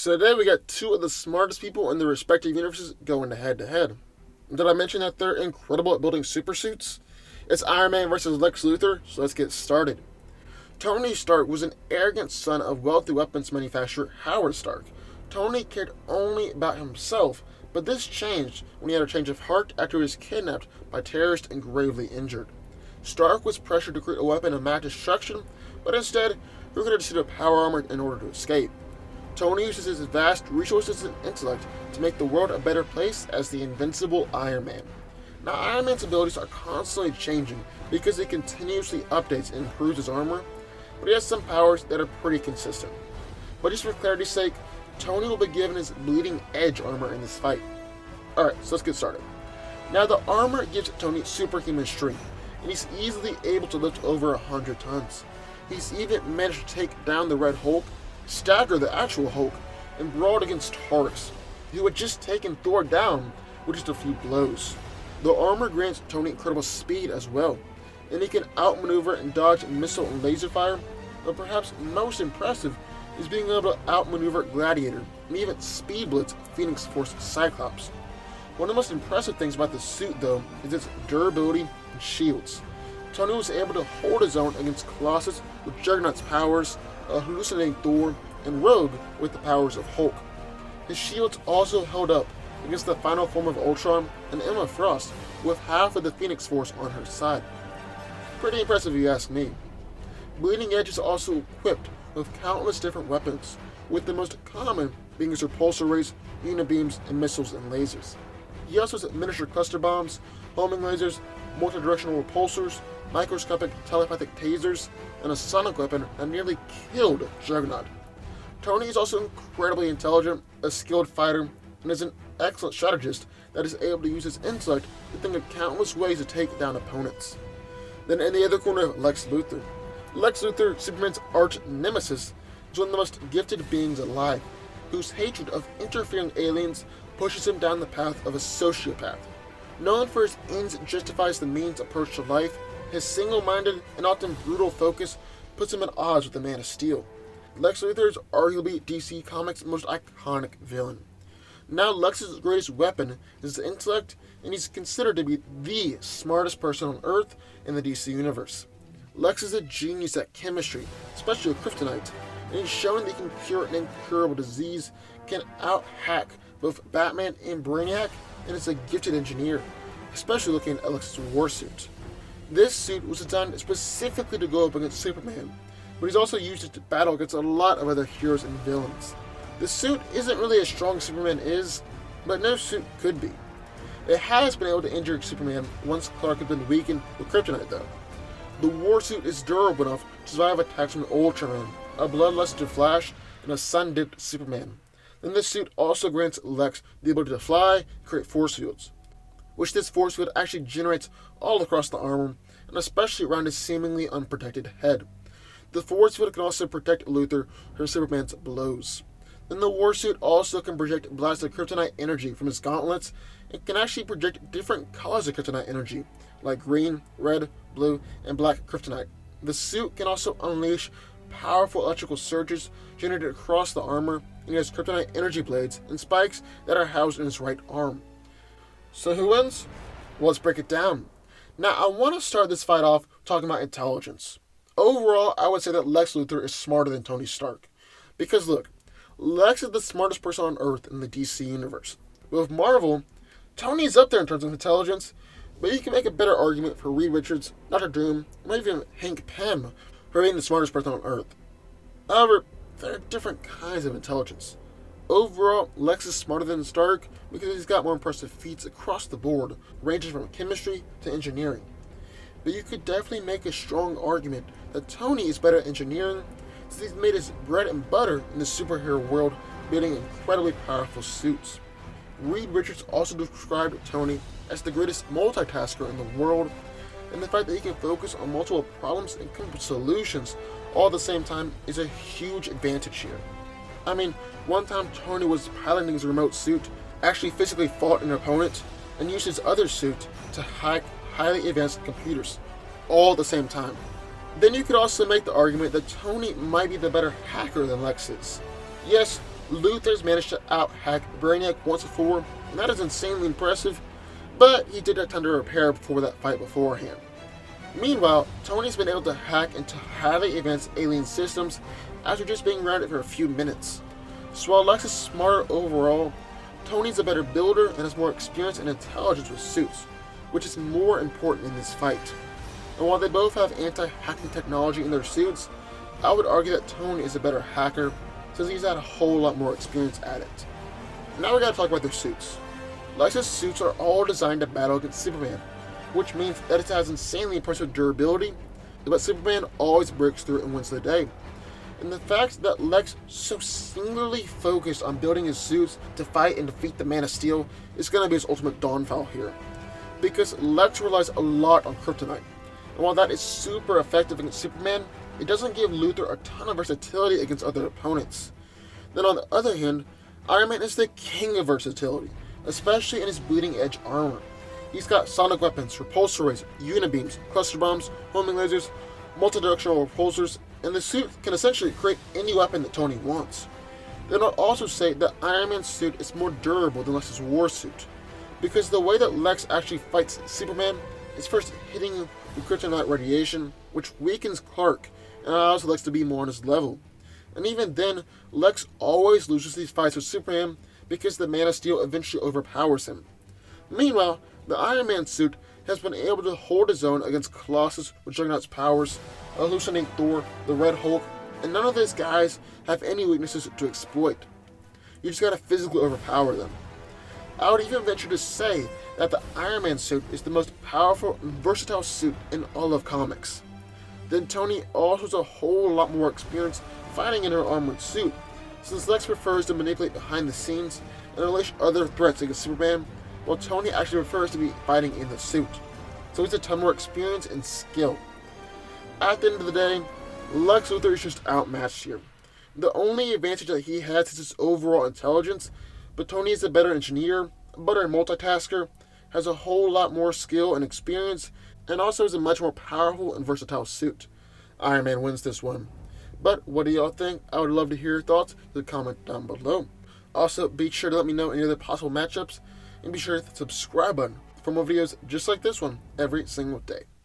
So today we got two of the smartest people in their respective universes going head to head. Did I mention that they're incredible at building super suits? It's Iron Man versus Lex Luthor, so let's get started. Tony Stark was an arrogant son of wealthy weapons manufacturer Howard Stark. Tony cared only about himself, but this changed when he had a change of heart after he was kidnapped by terrorists and gravely injured. Stark was pressured to create a weapon of mass destruction, but instead, he created a suit of power armor in order to escape. Tony uses his vast resources and intellect to make the world a better place as the invincible Iron Man. Now, Iron Man's abilities are constantly changing because he continuously updates and improves his armor, but he has some powers that are pretty consistent. But just for clarity's sake, Tony will be given his bleeding edge armor in this fight. Alright, so let's get started. Now, the armor gives Tony superhuman strength, and he's easily able to lift over 100 tons. He's even managed to take down the Red Hulk, stagger the actual Hulk, and brawled against Taurus, who had just taken Thor down with just a few blows. The armor grants Tony incredible speed as well, and he can outmaneuver and dodge missile and laser fire, but perhaps most impressive is being able to outmaneuver Gladiator and even speed blitz Phoenix Force Cyclops. One of the most impressive things about this suit, though, is its durability and shields. Tony was able to hold his own against Colossus with Juggernaut's powers, a hallucinating Thor, and Rogue with the powers of Hulk. His shields also held up against the final form of Ultron and Emma Frost with half of the Phoenix Force on her side. Pretty impressive if you ask me. Bleeding Edge is also equipped with countless different weapons, with the most common being his repulsor rays, unibeams, and missiles and lasers. He also has miniature cluster bombs, homing lasers, multi-directional repulsors, microscopic telepathic tasers, and a sonic weapon that nearly killed Juggernaut. Tony is also incredibly intelligent, a skilled fighter, and is an excellent strategist that is able to use his intellect to think of countless ways to take down opponents. Then in the other corner, Lex Luthor. Lex Luthor, Superman's arch nemesis, is one of the most gifted beings alive, whose hatred of interfering aliens pushes him down the path of a sociopath. Known for his ends justifies the means approach to life, his single-minded and often brutal focus puts him at odds with the Man of Steel. Lex Luthor is arguably DC Comics' most iconic villain. Now Lex's greatest weapon is his intellect, and he's considered to be the smartest person on Earth in the DC Universe. Lex is a genius at chemistry, especially with kryptonite, and he's shown that he can cure an incurable disease, can out-hack both Batman and Brainiac, and is a gifted engineer, especially looking at Lex's war suit. This suit was designed specifically to go up against Superman, but he's also used it to battle against a lot of other heroes and villains. The suit isn't really as strong as Superman is, but no suit could be. It has been able to injure Superman once Clark had been weakened with kryptonite, though. The war suit is durable enough to survive attacks from Ultraman, a bloodlusted Flash, and a sun-dipped Superman. Then this suit also grants Lex the ability to fly and create force fields, which this force field actually generates all across the armor, and especially around his seemingly unprotected head. The force field can also protect Luthor from Superman's blows. Then the war suit also can project blasted kryptonite energy from his gauntlets, and can actually project different colors of kryptonite energy, like green, red, blue, and black kryptonite. The suit can also unleash powerful electrical surges generated across the armor, and he has kryptonite energy blades and spikes that are housed in his right arm. So who wins? Well, let's break it down. Now, I want to start this fight off talking about intelligence. Overall, I would say that Lex Luthor is smarter than Tony Stark. Because look, Lex is the smartest person on Earth in the DC Universe. But with Marvel, Tony's up there in terms of intelligence, but you can make a better argument for Reed Richards, Dr. Doom, or even Hank Pym for being the smartest person on Earth. However, there are different kinds of intelligence. Overall, Lex is smarter than Stark because he's got more impressive feats across the board, ranging from chemistry to engineering. But you could definitely make a strong argument that Tony is better at engineering since he's made his bread and butter in the superhero world, building incredibly powerful suits. Reed Richards also described Tony as the greatest multitasker in the world, and the fact that he can focus on multiple problems and come up with solutions all at the same time is a huge advantage here. I mean, one time Tony was piloting his remote suit, actually physically fought an opponent, and used his other suit to hack highly advanced computers, all at the same time. Then you could also make the argument that Tony might be the better hacker than Lex is. Yes, Luthor's managed to out-hack Brainiac once before, and that is insanely impressive, but he did have time to repair before that fight beforehand. Meanwhile, Tony's been able to hack into highly advanced alien systems after just being around it for a few minutes. So while Lex is smarter overall, Tony's a better builder and has more experience and intelligence with suits, which is more important in this fight. And while they both have anti-hacking technology in their suits, I would argue that Tony is a better hacker since he's had a whole lot more experience at it. Now we gotta talk about their suits. Lex's suits are all designed to battle against Superman, which means that it has insanely impressive durability, but Superman always breaks through and wins the day. And the fact that Lex so singularly focused on building his suits to fight and defeat the Man of Steel is going to be his ultimate downfall here. Because Lex relies a lot on kryptonite, and while that is super effective against Superman, it doesn't give Luthor a ton of versatility against other opponents. Then on the other hand, Iron Man is the king of versatility, especially in his bleeding edge armor. He's got sonic weapons, repulsor rays, unibeams, cluster bombs, homing lasers, multidirectional repulsors, and the suit can essentially create any weapon that Tony wants. Then I'll also say that Iron Man's suit is more durable than Lex's war suit, because the way that Lex actually fights Superman is first hitting him with kryptonite radiation, which weakens Clark and allows Lex to be more on his level. And even then, Lex always loses these fights with Superman because the Man of Steel eventually overpowers him. Meanwhile, the Iron Man suit has been able to hold his own against Colossus with Juggernaut's powers, Hallucinate Thor, the Red Hulk, and none of these guys have any weaknesses to exploit. You just gotta physically overpower them. I would even venture to say that the Iron Man suit is the most powerful and versatile suit in all of comics. Then Tony also has a whole lot more experience fighting in her armored suit, since Lex prefers to manipulate behind the scenes and unleash other threats against Superman, while Tony actually prefers to be fighting in the suit. So he's a ton more experience and skill. At the end of the day, Lex Luthor is just outmatched here. The only advantage that he has is his overall intelligence, but Tony is a better engineer, a better multitasker, has a whole lot more skill and experience, and also is a much more powerful and versatile suit. Iron Man wins this one. But what do y'all think? I would love to hear your thoughts. Comment down below. Also, be sure to let me know any other possible matchups, and be sure to hit the subscribe button for more videos just like this one every single day.